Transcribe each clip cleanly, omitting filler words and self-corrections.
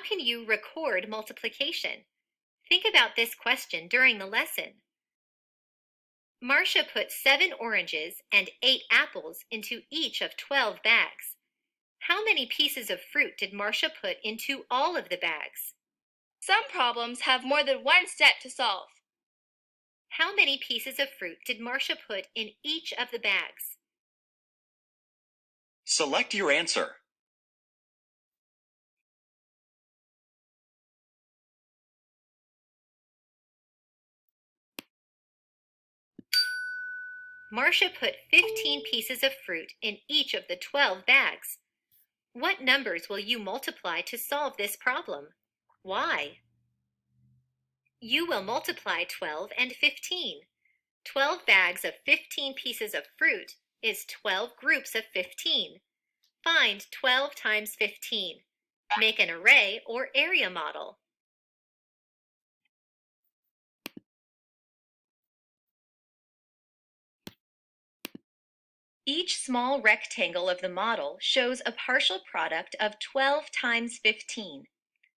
can you record multiplication? Think about this question during the lesson. Marcia put 7 oranges and 8 apples into each of 12 bags. How many pieces of fruit did Marcia put into all of the bags? Some problems have more than one step to solve. How many pieces of fruit did Marcia put in each of the bags? Select your answer. Marcia put 15 pieces of fruit in each of the 12 bags. What numbers will you multiply to solve this problem? Why? You will multiply 12 and 15. 12 bags of 15 pieces of fruit is 12 groups of 15. Find 12 times 15. Make an array or area model. Each small rectangle of the model shows a partial product of 12 times 15.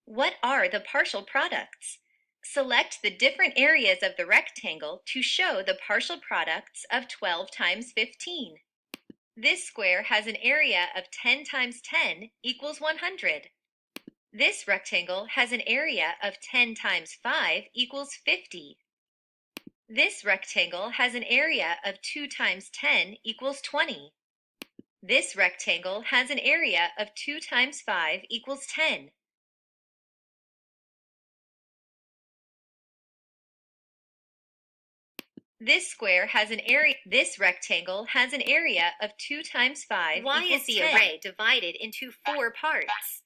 What are the partial products? Select the different areas of the rectangle to show the partial products of 12 times 15. This square has an area of 10 times 10 equals 100. This rectangle has an area of 10 times 5 equals 50. This rectangle has an area of 2 times 10 equals 20. This rectangle has an area of 2 times 5 equals 10. This square has an area. This rectangle has an area of 2 times 5 Why equals is the 10? array divided into 4 parts?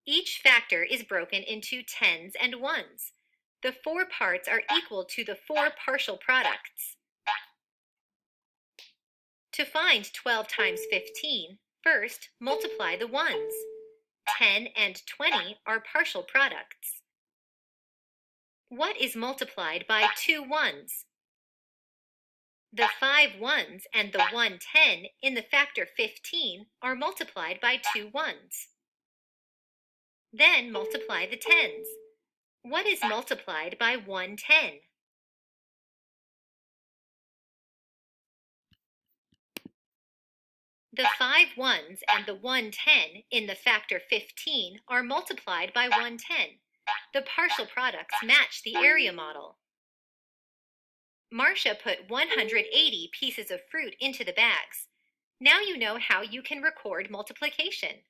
Each factor is broken into tens and ones. The 4 parts are equal to the 4 partial products. To find 12 times 15, first multiply the ones. 10 and 20 are partial products. What is multiplied by 2 ones? The 5 ones and the 1 10 in the factor 15 are multiplied by 2 ones. Then multiply the tens. What is multiplied by 1 10? The 5 ones and the 1 10 in the factor 15 are multiplied by 1 10. The partial products match the area model. Marcia put 180 pieces of fruit into the bags. Now you know how you can record multiplication.